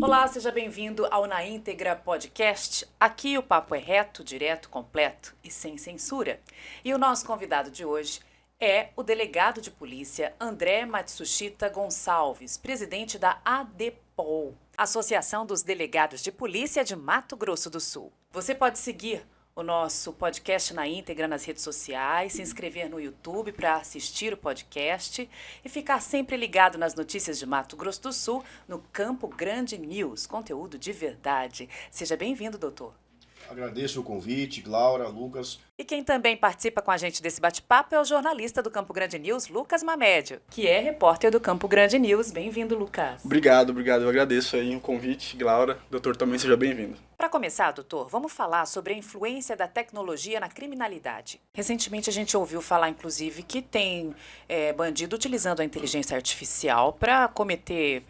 Olá, seja bem-vindo ao Na Íntegra Podcast. Aqui o papo é reto, direto, completo e sem censura. E o nosso convidado de hoje é o delegado de polícia André Matsushita Gonçalves, presidente da ADPOL, Associação dos Delegados de Polícia de Mato Grosso do Sul. Você pode seguir o nosso podcast na íntegra nas redes sociais, se inscrever no YouTube para assistir o podcast e ficar sempre ligado nas notícias de Mato Grosso do Sul no Campo Grande News, conteúdo de verdade. Seja bem-vindo, doutor. Agradeço o convite, Laura, Lucas. E quem também participa com a gente desse bate-papo é o jornalista do Campo Grande News, Lucas Mamédio, que é repórter do Campo Grande News. Bem-vindo, Lucas. Obrigado. Eu agradeço aí o convite, Laura. Doutor, também seja bem-vindo. Para começar, doutor, vamos falar sobre a influência da tecnologia na criminalidade. Recentemente a gente ouviu falar, inclusive, que tem bandido utilizando a inteligência artificial para cometer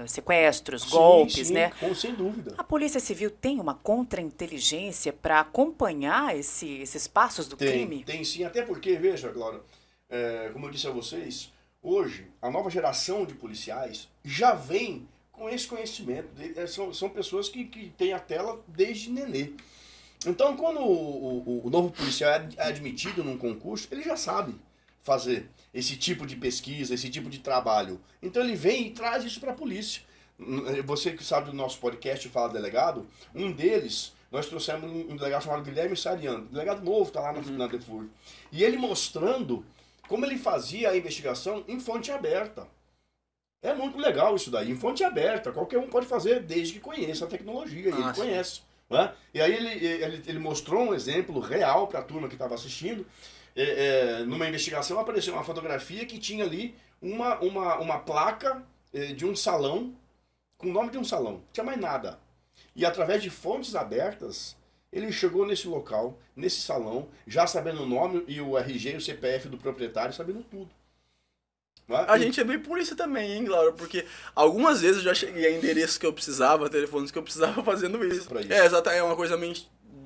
sequestros, golpes, sim, né? Sem dúvida. A Polícia Civil tem uma contra-inteligência para acompanhar esses passos do crime? Tem sim, até porque, veja, Laura, como eu disse a vocês, hoje a nova geração de policiais já vem com esse conhecimento. São pessoas que têm a tela desde nenê. Então, quando o novo policial é admitido num concurso, ele já sabe fazer esse tipo de pesquisa, esse tipo de trabalho. Então ele vem e traz isso para a polícia. Você que sabe do nosso podcast Fala Delegado, um deles, nós trouxemos um delegado chamado Guilherme Sariano, delegado novo, está lá na DEFUR. E ele mostrando como ele fazia a investigação em fonte aberta. É muito legal isso daí, em fonte aberta, qualquer um pode fazer desde que conheça a tecnologia, e ele conhece. Né? E aí ele mostrou um exemplo real para a turma que estava assistindo. Numa investigação apareceu uma fotografia que tinha ali uma placa de um salão, com o nome de um salão, não tinha mais nada. E através de fontes abertas, ele chegou nesse local, nesse salão, já sabendo o nome e o RG e o CPF do proprietário, sabendo tudo. A gente é bem polícia também, hein, Laura? Porque algumas vezes eu já cheguei a endereços que eu precisava, telefones que eu precisava fazendo isso. Exato, é uma coisa meio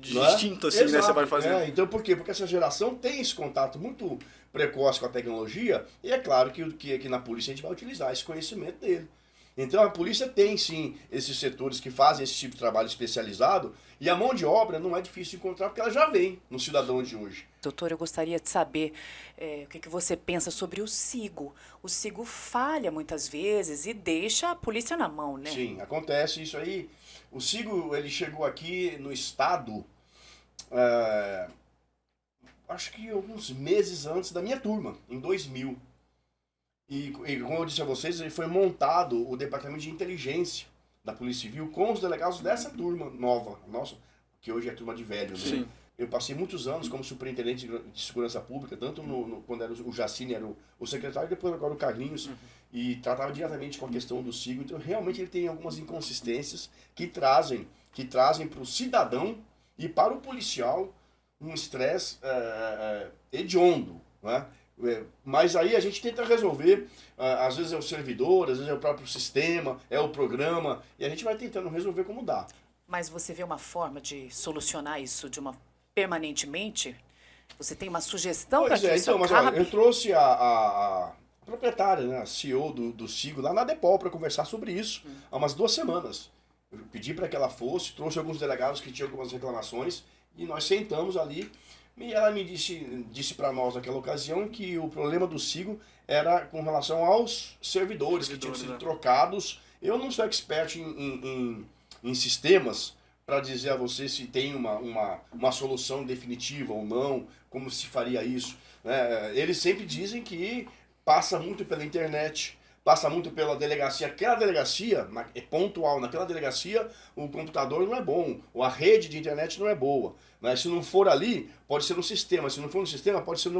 distinta, assim, né? Você vai fazendo. Então por quê? Porque essa geração tem esse contato muito precoce com a tecnologia, e é claro que aqui na polícia a gente vai utilizar esse conhecimento dele. Então a polícia tem sim esses setores que fazem esse tipo de trabalho especializado, e a mão de obra não é difícil de encontrar porque ela já vem no cidadão de hoje. Doutor, eu gostaria de saber o que você pensa sobre o SIGO. O SIGO falha muitas vezes e deixa a polícia na mão, né? Sim, acontece isso aí. O SIGO, ele chegou aqui no estado, acho que alguns meses antes da minha turma, em 2000. E como eu disse a vocês, ele foi montado o departamento de inteligência da Polícia Civil com os delegados dessa turma nova, nossa, que hoje é a turma de velho, né? Sim. Eu passei muitos anos como superintendente de segurança pública, tanto quando era o Jacine, era o secretário, e depois agora o Carlinhos, e tratava diretamente com a questão do SIGO. Então realmente ele tem algumas inconsistências que trazem para o cidadão e para o policial um estresse hediondo, né? Mas aí a gente tenta resolver, às vezes é o servidor, às vezes é o próprio sistema, é o programa, e a gente vai tentando resolver como dá. Mas você vê uma forma de solucionar isso permanentemente? Você tem uma sugestão para que isso acabe? Olha, eu trouxe a proprietária, né, a CEO do SIGO lá na DEPOL para conversar sobre isso há umas 2 semanas. Eu pedi para que ela fosse, trouxe alguns delegados que tinham algumas reclamações e nós sentamos ali. E ela me disse para nós naquela ocasião que o problema do SIGO era com relação aos servidores que tinham sido trocados. Eu não sou expert em sistemas para dizer a você se tem uma solução definitiva ou não, como se faria isso. Eles sempre dizem que passa muito pela internet, passa muito pela delegacia. Aquela delegacia é pontual, naquela delegacia o computador não é bom, ou a rede de internet não é boa. Mas se não for ali, pode ser no sistema. Se não for no sistema, pode ser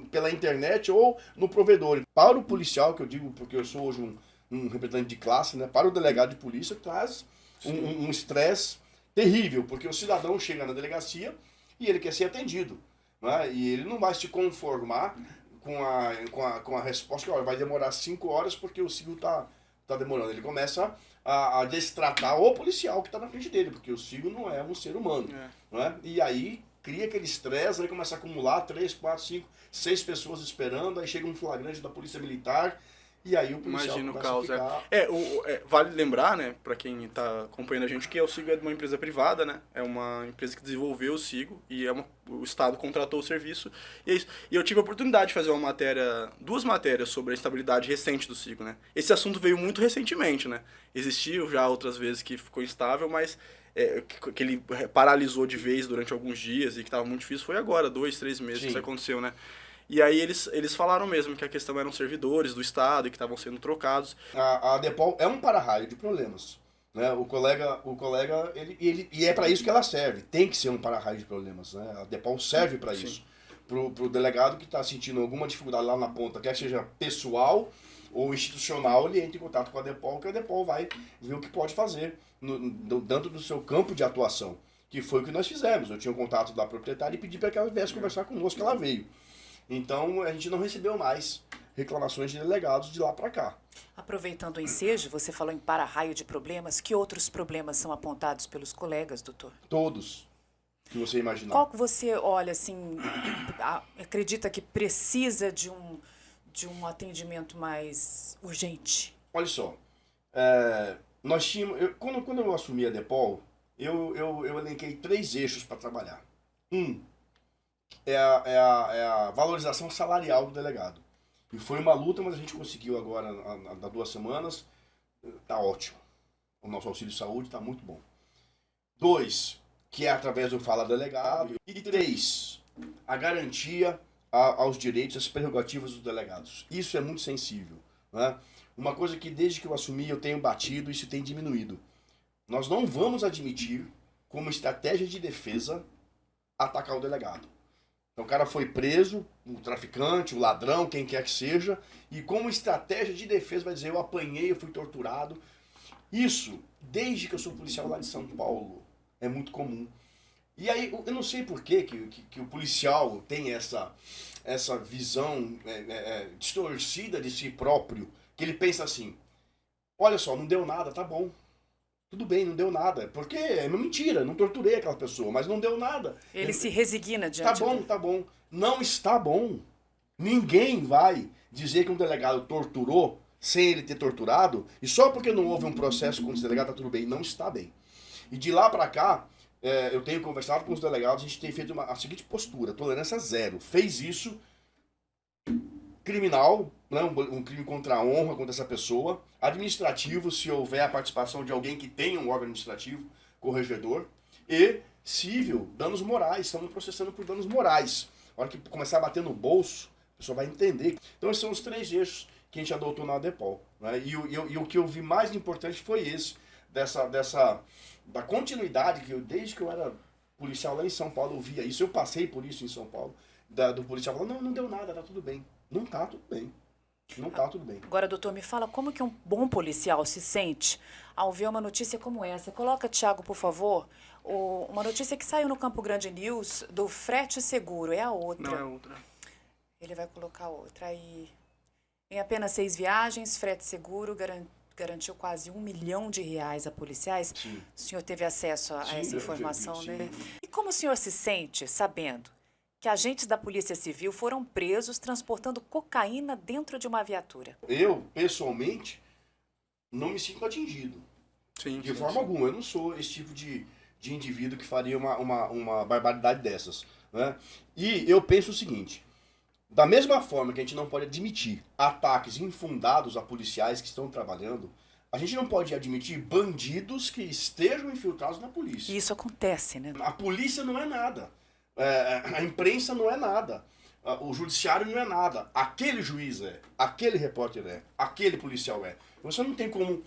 pela internet ou no provedor. Para o policial, que eu digo porque eu sou hoje um representante de classe, né? Para o delegado de polícia, traz um estresse terrível, porque o cidadão chega na delegacia e ele quer ser atendido, né? E ele não vai se conformar com a resposta que vai demorar 5 horas porque o SIGO tá demorando. Ele começa a destratar o policial que está na frente dele, porque o SIGO não é um ser humano. Né? E aí cria aquele estresse, aí começa a acumular 3, 4, 5, 6 pessoas esperando, aí chega um flagrante da polícia militar, e aí o policial Imagina o começa caos. a ficar... Vale lembrar, né, pra quem tá acompanhando a gente, que o Sigo é de uma empresa privada, né? É uma empresa que desenvolveu o Sigo e o Estado contratou o serviço. E é isso. E eu tive a oportunidade de fazer duas matérias sobre a estabilidade recente do Sigo, né? Esse assunto veio muito recentemente, né? Existiu já outras vezes que ficou instável, mas que ele paralisou de vez durante alguns dias e que estava muito difícil. Foi agora, 2, 3 meses que isso aconteceu, né? E aí eles falaram mesmo que a questão eram servidores do Estado e que estavam sendo trocados. A DEPOL é um para-raio de problemas. Né? O colega e é para isso que ela serve. Tem que ser um para-raio de problemas. Né? A DEPOL serve para isso. Pro delegado que está sentindo alguma dificuldade lá na ponta, quer seja pessoal ou institucional, ele entra em contato com a DEPOL, que a DEPOL vai ver o que pode fazer dentro do seu campo de atuação. Que foi o que nós fizemos. Eu tinha o contato da proprietária e pedi para que ela viesse conversar conosco, ela veio. Então, a gente não recebeu mais reclamações de delegados de lá para cá. Aproveitando o ensejo, você falou em para-raio de problemas. Que outros problemas são apontados pelos colegas, doutor? Todos que você imaginar. Qual que você olha, assim, acredita que precisa de um atendimento mais urgente? Olha só, nós tínhamos... Quando eu assumi a DEPOL, eu elenquei 3 eixos para trabalhar. É a valorização salarial do delegado. E foi uma luta, mas a gente conseguiu agora, há 2 semanas, tá ótimo. O nosso auxílio de saúde está muito bom. 2, que é através do Fala Delegado. E 3, a garantia aos direitos, às prerrogativas dos delegados. Isso é muito sensível. Né? Uma coisa que desde que eu assumi eu tenho batido, isso tem diminuído. Nós não vamos admitir, como estratégia de defesa, atacar o delegado. Então o cara foi preso, o traficante, o ladrão, quem quer que seja, e como estratégia de defesa vai dizer, eu apanhei, eu fui torturado. Isso, desde que eu sou policial lá de São Paulo, é muito comum. E aí, eu não sei por que o policial tem essa visão distorcida de si próprio, que ele pensa assim, olha só, não deu nada, tá bom. Tudo bem, não deu nada. Porque é mentira, não torturei aquela pessoa, mas não deu nada. Ele se resigna diante do... Tá bom. Não está bom. Ninguém vai dizer que um delegado torturou sem ele ter torturado, e só porque não houve um processo contra esse delegado tá tudo bem. Não está bem. E de lá pra cá, eu tenho conversado com os delegados, a gente tem feito a seguinte postura, tolerância zero. Fez isso, criminal, né, um crime contra a honra contra essa pessoa, administrativo, se houver a participação de alguém que tenha um órgão administrativo, corregedor, e civil, danos morais, estamos processando por danos morais. A hora que começar a bater no bolso, a pessoa vai entender. Então esses são os 3 eixos que a gente adotou na DEPOL. Né? E o que eu vi mais importante foi esse, da continuidade, que desde que eu era policial lá em São Paulo, eu via isso, eu passei por isso em São Paulo, do policial falando, não deu nada, tá tudo bem. Não tá tudo bem. Não tá tudo bem. Agora, doutor, me fala como que um bom policial se sente ao ver uma notícia como essa. Coloca, Thiago, por favor, uma notícia que saiu no Campo Grande News do frete seguro. É a outra. Não, é outra. Ele vai colocar outra. Aí, em apenas 6 viagens, frete seguro garantiu quase R$1 milhão a policiais. Sim. O senhor teve acesso a essa informação, né? E como o senhor se sente sabendo que agentes da Polícia Civil foram presos transportando cocaína dentro de uma viatura? Eu, pessoalmente, não me sinto atingido. De forma alguma. Eu não sou esse tipo de indivíduo que faria uma barbaridade dessas. Né? E eu penso o seguinte, da mesma forma que a gente não pode admitir ataques infundados a policiais que estão trabalhando, a gente não pode admitir bandidos que estejam infiltrados na polícia. E isso acontece, né? A polícia não é nada. A imprensa não é nada, o judiciário não é nada, aquele juiz é, aquele repórter é, aquele policial é. Você não tem como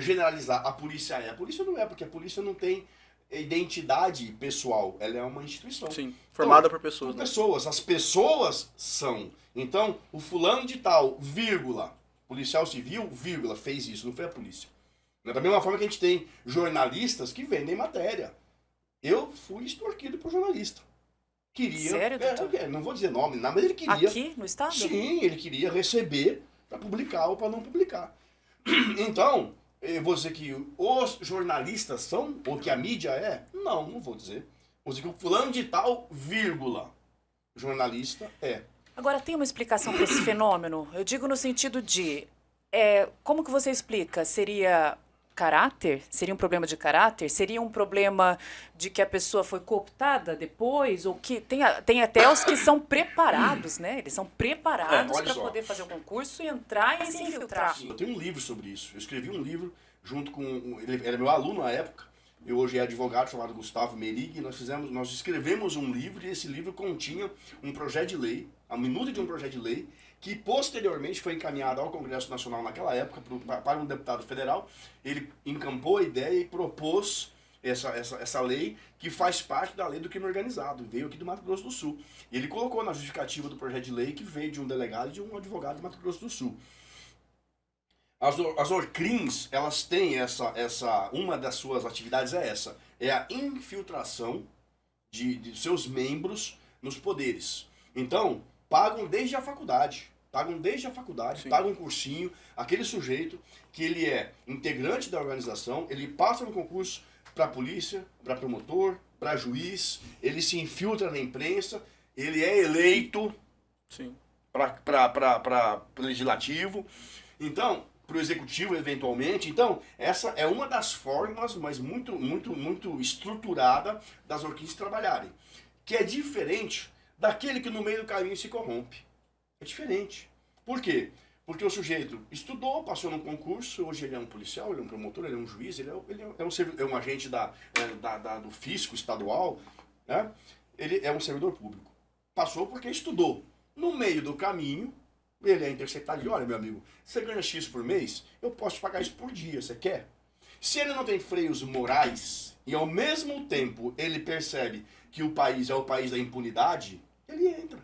generalizar, a polícia não é, porque a polícia não tem identidade pessoal, ela é uma instituição. Sim, formada por pessoas. Por pessoas, as pessoas são. Então, o fulano de tal, vírgula, policial civil, vírgula, fez isso, não foi a polícia. Da mesma forma que a gente tem jornalistas que vendem matéria. Eu fui extorquido por jornalista. Queria... Sério, doutor? Não vou dizer nome, mas ele queria... Aqui, no estado? Sim, ele queria receber para publicar ou para não publicar. Então, eu vou dizer que os jornalistas são, ou que a mídia é? Não vou dizer. Vamos dizer que o fulano de tal, vírgula, jornalista é. Agora, tem uma explicação para esse fenômeno? Eu digo no sentido de, como que você explica? Seria caráter? Seria um problema de caráter? Seria um problema de que a pessoa foi cooptada depois? Ou que tem até os que são preparados, né? Eles são preparados para poder fazer o concurso e entrar e se infiltrar. Eu tenho um livro sobre isso. Eu escrevi um livro junto com... Ele era meu aluno na época. Eu hoje é advogado, chamado Gustavo Merig. Nós escrevemos um livro e esse livro continha um projeto de lei, a minuta de um projeto de lei, que posteriormente foi encaminhado ao Congresso Nacional naquela época para um deputado federal. Ele encampou a ideia e propôs essa lei, que faz parte da lei do crime organizado, veio aqui do Mato Grosso do Sul. E ele colocou na justificativa do projeto de lei que veio de um delegado e de um advogado do Mato Grosso do Sul. As ORCRIMs, elas têm uma das suas atividades é a infiltração de seus membros nos poderes. Então, pagam desde a faculdade, Sim. pagam um cursinho, aquele sujeito que ele é integrante da organização, ele passa no concurso para polícia, para promotor, para juiz, ele se infiltra na imprensa, ele é eleito para legislativo, então, para o executivo eventualmente. Então, essa é uma das formas, mas muito estruturada das ORCRIMs trabalharem, que é diferente daquele que no meio do caminho se corrompe. É diferente. Por quê? Porque o sujeito estudou, passou num concurso, hoje ele é um policial, ele é um promotor, ele é um juiz, ele é um agente do fisco estadual, né? Ele é um servidor público. Passou porque estudou. No meio do caminho, ele é interceptado e diz, olha, meu amigo, você ganha X por mês, eu posso te pagar isso por dia, você quer? Se ele não tem freios morais e ao mesmo tempo ele percebe que o país é o país da impunidade, ele entra.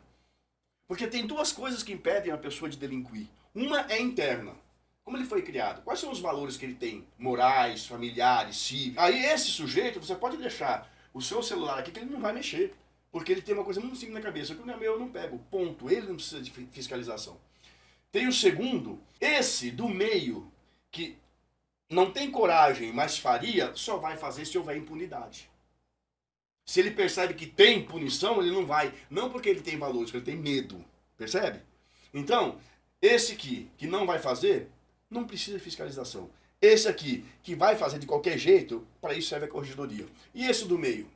Porque tem duas coisas que impedem a pessoa de delinquir. Uma é interna. Como ele foi criado? Quais são os valores que ele tem? Morais, familiares, cívicos. Aí esse sujeito, você pode deixar o seu celular aqui que ele não vai mexer. Porque ele tem uma coisa muito simples na cabeça. Que não é meu, eu não pego. Ponto. Ele não precisa de fiscalização. Tem o segundo. Esse do meio, que não tem coragem, mas faria, só vai fazer se houver impunidade. Se ele percebe que tem punição, ele não vai. Não porque ele tem valores, porque ele tem medo. Percebe? Então, esse aqui, que não vai fazer, não precisa de fiscalização. Esse aqui, que vai fazer de qualquer jeito, para isso serve a corregedoria. E esse do meio?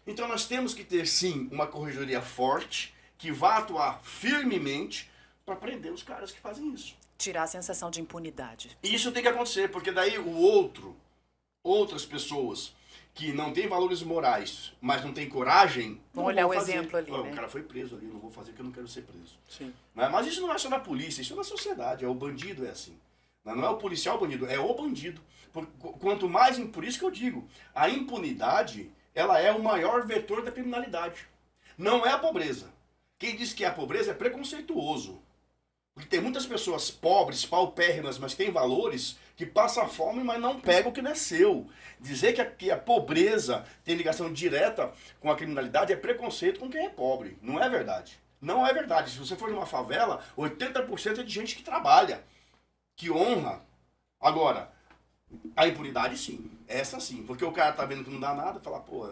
Então nós temos que ter, sim, uma corregedoria forte, que vá atuar firmemente para prender os caras que fazem isso. Tirar a sensação de impunidade. Isso tem que acontecer, porque daí outras pessoas que não têm valores morais, mas não têm coragem... Vamos olhar o exemplo ali, né? O cara foi preso ali, eu não vou fazer porque eu não quero ser preso. Sim. Mas isso não é só na polícia, isso é na sociedade, é o bandido, é assim. Não é o policial bandido, é o bandido. Quanto mais, por isso que eu digo, a impunidade, ela é o maior vetor da criminalidade. Não é a pobreza. Quem diz que é a pobreza é preconceituoso. Porque tem muitas pessoas pobres, paupérrimas, mas têm valores, que passam fome, mas não pegam o que não é seu. Dizer que a pobreza tem ligação direta com a criminalidade é preconceito com quem é pobre. Não é verdade. Não é verdade. Se você for numa favela, 80% é de gente que trabalha, que honra. Agora, a impunidade sim. Essa sim. Porque o cara tá vendo que não dá nada, fala, pô,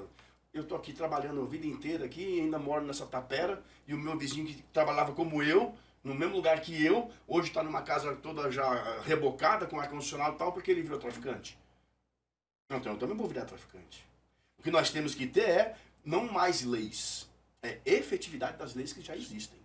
eu tô aqui trabalhando a vida inteira aqui, ainda moro nessa tapera, e o meu vizinho que trabalhava como eu, no mesmo lugar que eu, hoje está numa casa toda já rebocada, com ar-condicionado e tal, porque ele virou traficante. Então eu também vou virar traficante. O que nós temos que ter é não mais leis, é efetividade das leis que já existem.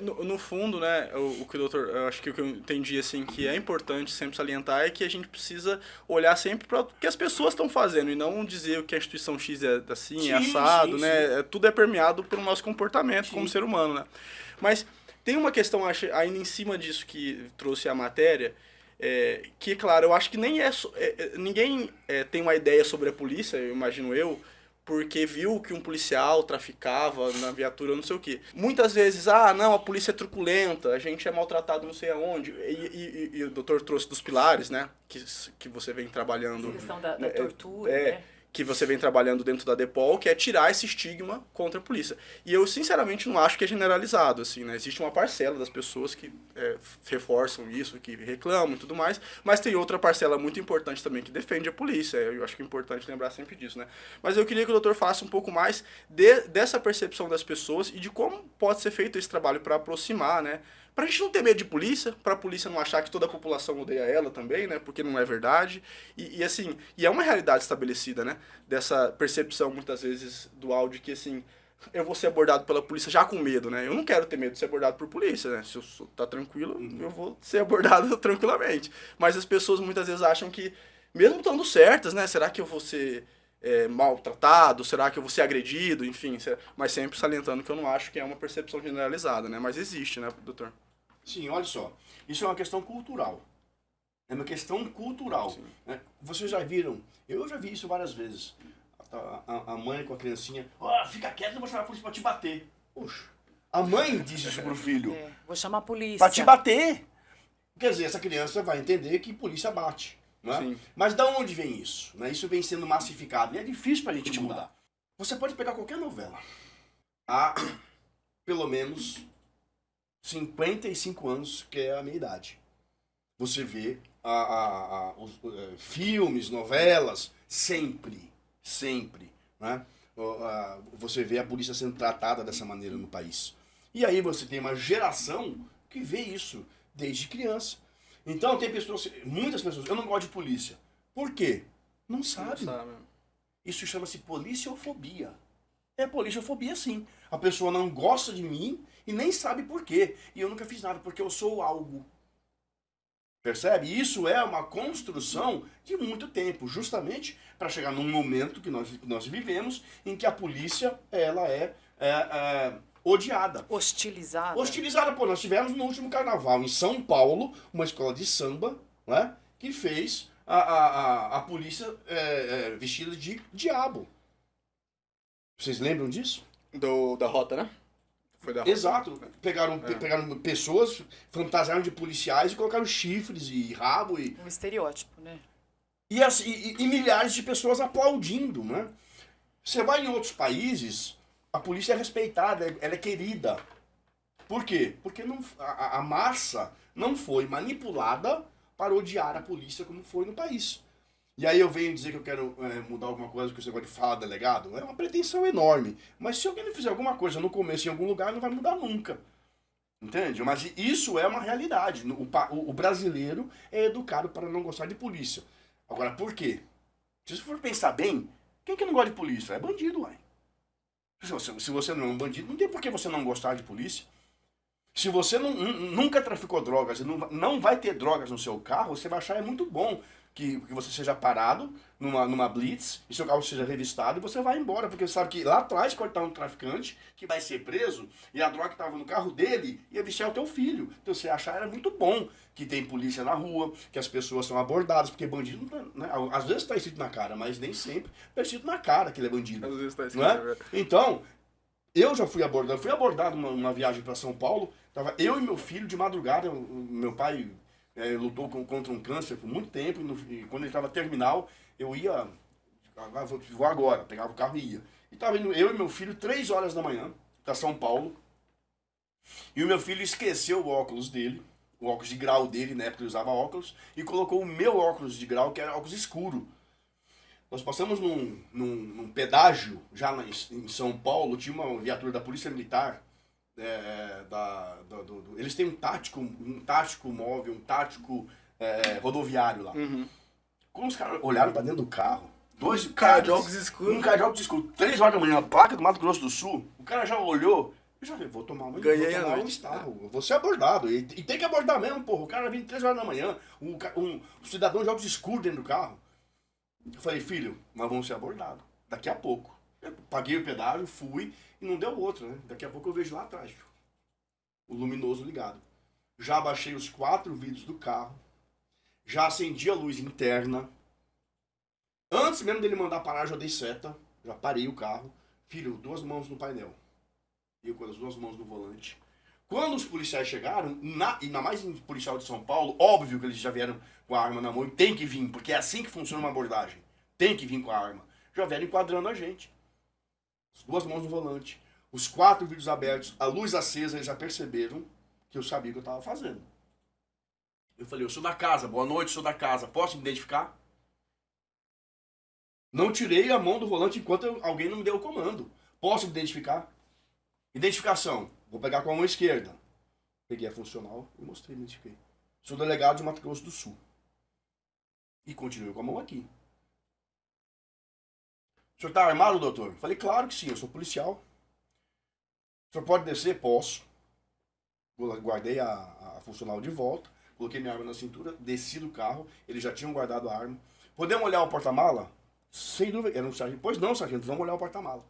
No fundo, né, o que o doutor, eu acho que o que eu entendi, assim, que é importante sempre salientar é que a gente precisa olhar sempre para o que as pessoas estão fazendo e não dizer o que a instituição X é assim, sim, é assado, sim, né, sim. Tudo é permeado pelo nosso comportamento, sim, como ser humano, né. Mas tem uma questão, acho, ainda em cima disso que trouxe a matéria, que, claro, eu acho que nem ninguém tem uma ideia sobre a polícia, eu imagino eu, porque viu que um policial traficava na viatura, não sei o quê. Muitas vezes, não, a polícia é truculenta, a gente é maltratado não sei aonde. E o doutor trouxe dos pilares, né, que você vem trabalhando. A questão da tortura, né? que você vem trabalhando dentro da DEPOL, que é tirar esse estigma contra a polícia. E eu, sinceramente, não acho que é generalizado, assim, né? Existe uma parcela das pessoas que reforçam isso, que reclamam e tudo mais, mas tem outra parcela muito importante também que defende a polícia. Eu acho que é importante lembrar sempre disso, né? Mas eu queria que o doutor falasse um pouco mais dessa percepção das pessoas e de como pode ser feito esse trabalho para aproximar, né? Pra gente não ter medo de polícia, pra polícia não achar que toda a população odeia ela também, né? Porque não é verdade. E assim, e é uma realidade estabelecida, né? Dessa percepção, muitas vezes, dual de que, assim, eu vou ser abordado pela polícia já com medo, né? Eu não quero ter medo de ser abordado por polícia, né? Se eu tá tranquilo, eu vou ser abordado tranquilamente. Mas as pessoas muitas vezes acham que, mesmo estando certas, né? Será que eu vou ser maltratado? Será que eu vou ser agredido? Enfim, mas sempre salientando que eu não acho que é uma percepção generalizada, né? Mas existe, né, doutor? Sim, olha só. Isso é uma questão cultural. É uma questão cultural. Né? Vocês já viram, eu já vi isso várias vezes. A mãe com a criancinha, fica quieto, eu vou chamar a polícia pra te bater. Poxa, a mãe disse isso pro filho. Vou chamar a polícia. Pra te bater. Quer dizer, essa criança vai entender que polícia bate. Né? Mas de onde vem isso? Né? Isso vem sendo massificado e é difícil pra gente mudar. Você pode pegar qualquer novela. Há pelo menos 55 anos, que é a minha idade. Você vê os filmes, novelas, sempre, né? Você vê a polícia sendo tratada dessa maneira no país. E aí você tem uma geração que vê isso desde criança. Então tem pessoas, muitas pessoas, eu não gosto de polícia. Por quê? Não sabe. Isso chama-se policiofobia. É policiofobia, sim. A pessoa não gosta de mim e nem sabe por quê. E eu nunca fiz nada, porque eu sou algo. Percebe? Isso é uma construção de muito tempo, justamente para chegar num momento que nós vivemos, em que a polícia ela é odiada. Hostilizada. Hostilizada, pô. Nós tivemos no último carnaval, em São Paulo, uma escola de samba, né, que fez a polícia vestida de diabo. Vocês lembram disso? Da Rota, né? Foi da Rota. Exato. Pegaram pessoas, fantasiaram de policiais e colocaram chifres e rabo. Um estereótipo, né? E milhares de pessoas aplaudindo, né? Você vai em outros países, a polícia é respeitada, ela é querida. Por quê? Porque a massa não foi manipulada para odiar a polícia como foi no país. E aí eu venho dizer que eu quero mudar alguma coisa que você gosta de falar, delegado, é uma pretensão enorme. Mas se alguém fizer alguma coisa no começo em algum lugar, não vai mudar nunca. Entende? Mas isso é uma realidade. O brasileiro é educado para não gostar de polícia. Agora, por quê? Se você for pensar bem, quem que não gosta de polícia? É bandido, uai. Se você não é um bandido, não tem por que você não gostar de polícia. Se você nunca traficou drogas e não vai ter drogas no seu carro, você vai achar muito bom que você seja parado numa blitz e seu carro seja revistado e você vai embora, porque você sabe que lá atrás pode estar um traficante que vai ser preso e a droga que estava no carro dele ia viciar o teu filho. Então você achar era muito bom que tem polícia na rua, que as pessoas são abordadas, porque bandido, né, às vezes está escrito na cara, mas nem sempre está escrito na cara que ele é bandido. Às vezes está escrito, não é? Então, eu já fui abordado numa viagem para São Paulo, tava eu e meu filho de madrugada, meu pai lutou contra um câncer por muito tempo, e quando ele estava terminal, eu ia, vou agora, pegava o carro e ia. E estava indo eu e meu filho 3 horas da manhã, para São Paulo, e o meu filho esqueceu o óculos dele, o óculos de grau dele, na época ele usava óculos, e colocou o meu óculos de grau, que era óculos escuro. Nós passamos num pedágio, já em São Paulo, tinha uma viatura da Polícia Militar, eles têm um tático móvel, um tático rodoviário lá. Uhum. Quando os caras olharam pra dentro do carro, dois cara de óculos escuros. Um cara de óculos escuros, 3 horas da manhã, placa do Mato Grosso do Sul, o cara já olhou, eu já falei, vou tomar um estalo, vou ser abordado. E tem que abordar mesmo, porra. O cara vem 3 horas da manhã, um cidadão de óculos escuros dentro do carro. Eu falei, filho, nós vamos ser abordados daqui a pouco. Eu paguei o pedágio, fui e não deu outro, né? Daqui a pouco eu vejo lá atrás, o luminoso ligado. Já abaixei os 4 vidros do carro, já acendi a luz interna. Antes mesmo dele mandar parar, já dei seta, já parei o carro. Filho, 2 mãos no painel. Eu com as 2 mãos no volante. Quando os policiais chegaram, ainda mais em policial de São Paulo, óbvio que eles já vieram com a arma na mão e tem que vir, porque é assim que funciona uma abordagem. Tem que vir com a arma. já vieram enquadrando a gente. As 2 mãos no volante, os 4 vidros abertos, a luz acesa, eles já perceberam que eu sabia o que eu estava fazendo. Eu falei, eu sou da casa, boa noite, sou da casa, posso me identificar? Não tirei a mão do volante enquanto alguém não me deu o comando. Posso me identificar? Identificação, vou pegar com a mão esquerda. Peguei a funcional e mostrei, me identifiquei. Sou delegado de Mato Grosso do Sul. E continuei com a mão aqui. O senhor está armado, doutor? Falei, claro que sim, eu sou policial. O senhor pode descer? Posso. Guardei a funcional de volta, coloquei minha arma na cintura, desci do carro, eles já tinham guardado a arma. Podemos olhar o porta-mala? Sem dúvida. Era um sargento. Pois não, sargento, vamos olhar o porta-mala.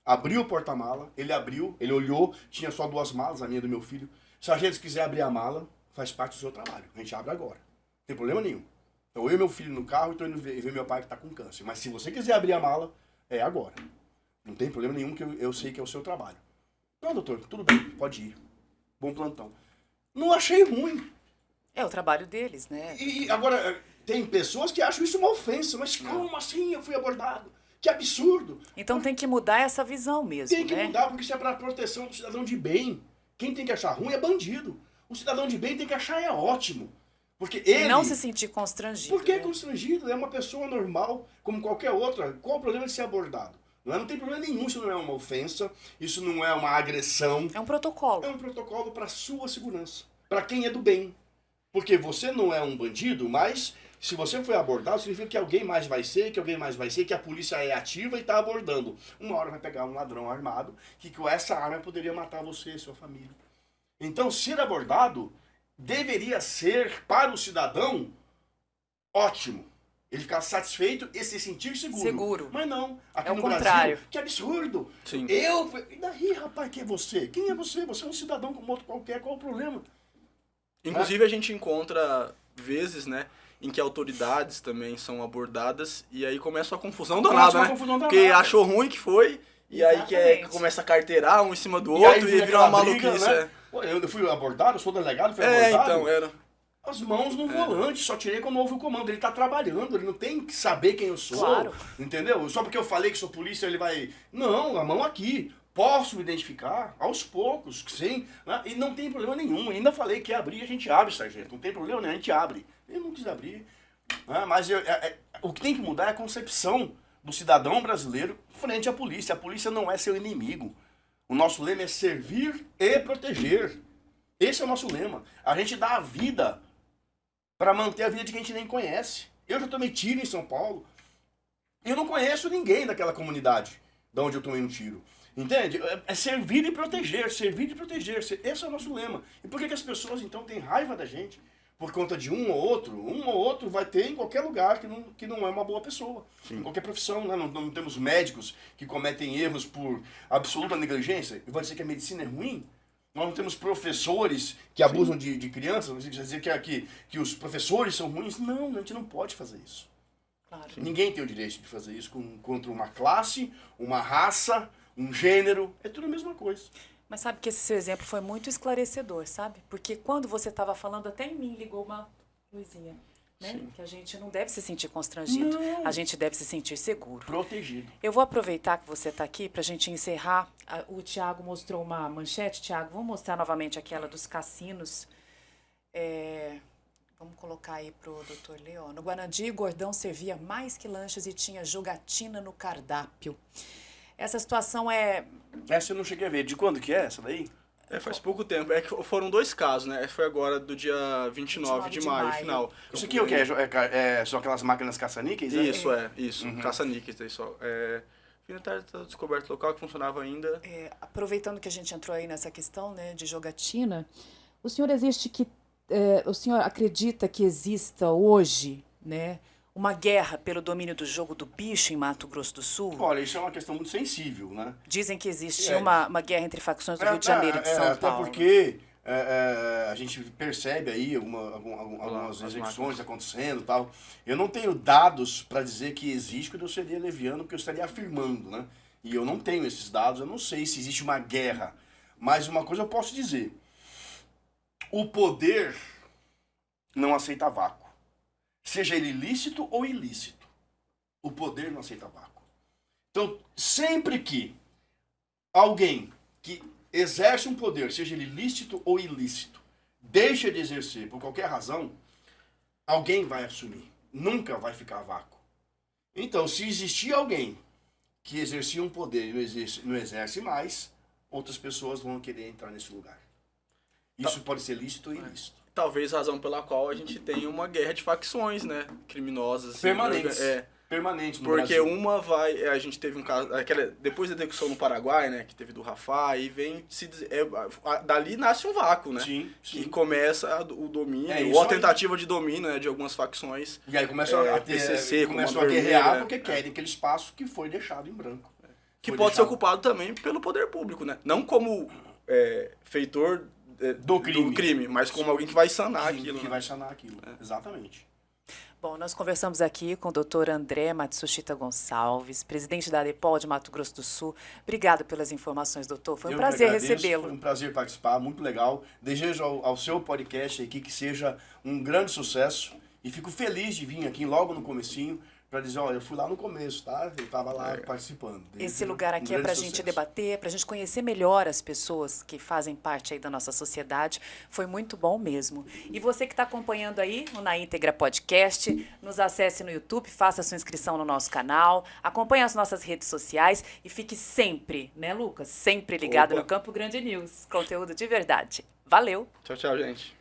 Abriu o porta-mala, ele abriu, ele olhou, tinha só 2 malas, a minha e do meu filho. Sargento, se quiser abrir a mala, faz parte do seu trabalho. A gente abre agora. Não tem problema nenhum. Então eu e meu filho no carro, estou indo ver meu pai que está com câncer. Mas se você quiser abrir a mala, é agora. Não tem problema nenhum, que eu sei que é o seu trabalho. Não, doutor, tudo bem, pode ir. Bom plantão. Não achei ruim. É o trabalho deles, né? E agora, tem pessoas que acham isso uma ofensa. Mas como assim eu fui abordado? Que absurdo. Então tem que mudar essa visão mesmo, Tem que mudar, porque isso é para a proteção do cidadão de bem. Quem tem que achar ruim é bandido. O cidadão de bem tem que achar é ótimo. Porque ele... E não se sentir constrangido. Por que né? constrangido? É uma pessoa normal, como qualquer outra. Qual o problema de ser abordado? Não tem problema nenhum, isso não é uma ofensa, isso não é uma agressão. É um protocolo. É um protocolo para sua segurança. Para quem é do bem. Porque você não é um bandido, mas se você foi abordado, significa que alguém mais vai ser, que a polícia é ativa e está abordando. Uma hora vai pegar um ladrão armado, que com essa arma poderia matar você e sua família. Então, ser abordado deveria ser, para o cidadão, ótimo. Ele ficar satisfeito e se sentir seguro. Mas não. Aqui no contrário. Brasil, que absurdo. Sim. E daí, rapaz, quem é você? Quem é você? Você é um cidadão como outro qualquer, qual o problema? Inclusive a gente encontra vezes, né, em que autoridades também são abordadas e aí começa uma confusão danada, né? Porque achou ruim que foi e aí começa a carteirar um em cima do outro e vira uma maluquice. Né? Pô, eu fui abordado, eu sou delegado, fui abordado. Então, era. As mãos no volante, só tirei quando houve o comando. Ele tá trabalhando, ele não tem que saber quem eu sou. Claro. Entendeu? Só porque eu falei que sou polícia, ele vai... Não, a mão aqui. Posso me identificar aos poucos, sim. Né? E não tem problema nenhum. Eu ainda falei que abrir, a gente abre, sargento. Não tem problema nenhum, a gente abre. Ele não quis abrir. Né? Mas o que tem que mudar é a concepção do cidadão brasileiro frente à polícia. A polícia não é seu inimigo. O nosso lema é servir e proteger. Esse é o nosso lema. A gente dá a vida para manter a vida de quem a gente nem conhece. Eu já tomei tiro em São Paulo. Eu não conheço ninguém daquela comunidade de onde eu tomei um tiro. Entende? É servir e proteger, servir e proteger. Esse é o nosso lema. E por que as pessoas então têm raiva da gente? Por conta de um ou outro vai ter em qualquer lugar que não é uma boa pessoa. Sim. Em qualquer profissão, né? Não temos médicos que cometem erros por absoluta negligência. E vai dizer que a medicina é ruim? Nós não temos professores que abusam de crianças? Você quer dizer que os professores são ruins? Não, a gente não pode fazer isso. Claro. Ninguém tem o direito de fazer isso contra uma classe, uma raça, um gênero. É tudo a mesma coisa. Mas sabe que esse seu exemplo foi muito esclarecedor, sabe? Porque quando você estava falando, até em mim ligou uma luzinha. Né? Que a gente não deve se sentir constrangido. Não. A gente deve se sentir seguro. Protegido. Eu vou aproveitar que você está aqui para a gente encerrar. O Tiago mostrou uma manchete. Tiago, vamos mostrar novamente aquela dos cassinos. Vamos colocar aí para o doutor Leon. No Guanandi, Gordão servia mais que lanches e tinha jogatina no cardápio. Essa situação é... Essa eu não cheguei a ver. De quando que é essa daí? Faz pouco tempo. Foram 2 casos, né? Foi agora do dia 29 de maio, final. Isso aqui é o que? São aquelas máquinas caça-níqueis? Isso. Uhum. Caça-níqueis aí só. Fim da tarde está descoberto o local que funcionava ainda. Aproveitando que a gente entrou aí nessa questão, né, de jogatina, o senhor o senhor acredita que exista hoje, né, uma guerra pelo domínio do jogo do bicho em Mato Grosso do Sul? Olha, isso é uma questão muito sensível, né? Dizem que existe uma guerra entre facções do Rio de Janeiro e de São Paulo. Até porque a gente percebe aí algumas execuções acontecendo e tal. Eu não tenho dados para dizer que existe, porque eu seria leviano, porque eu estaria afirmando, né? E eu não tenho esses dados, eu não sei se existe uma guerra. Mas uma coisa eu posso dizer. O poder não aceita vácuo. Seja ele lícito ou ilícito. O poder não aceita vácuo. Então, sempre que alguém que exerce um poder, seja ele lícito ou ilícito, deixa de exercer por qualquer razão, alguém vai assumir. Nunca vai ficar vácuo. Então, se existir alguém que exercia um poder e não exerce mais, outras pessoas vão querer entrar nesse lugar. Isso pode ser lícito ou ilícito. Talvez razão pela qual a gente tenha uma guerra de facções, né? Criminosas. Assim, permanentes. Permanente no porque Brasil. Uma vai... A gente teve um caso... depois da execução no Paraguai, né? Que teve do Rafah, aí vem... dali nasce um vácuo, né? Sim. Que começa o domínio, ou a tentativa de domínio, né, de algumas facções. E aí começam a guerrear porque querem aquele espaço que foi deixado em branco. Que pode ser ocupado também pelo poder público, né? Não como feitor do crime, mas como alguém que vai sanar aquilo. Que vai sanar aquilo, exatamente. Bom, nós conversamos aqui com o Dr. André Matsushita Gonçalves, presidente da ADEPOL de Mato Grosso do Sul. Obrigado pelas informações, doutor. Foi um prazer recebê-lo. Foi um prazer participar, muito legal. Desejo ao seu podcast aqui que seja um grande sucesso e fico feliz de vir aqui logo no comecinho para dizer, olha, eu fui lá no começo, tá? Eu estava lá participando. Esse lugar aqui é para a gente debater, para a gente conhecer melhor as pessoas que fazem parte aí da nossa sociedade. Foi muito bom mesmo. E você que está acompanhando aí o Na Íntegra Podcast, nos acesse no YouTube, faça a sua inscrição no nosso canal, acompanhe as nossas redes sociais e fique sempre, né, Lucas? Sempre ligado no Campo Grande News. Conteúdo de verdade. Valeu! Tchau, tchau, gente.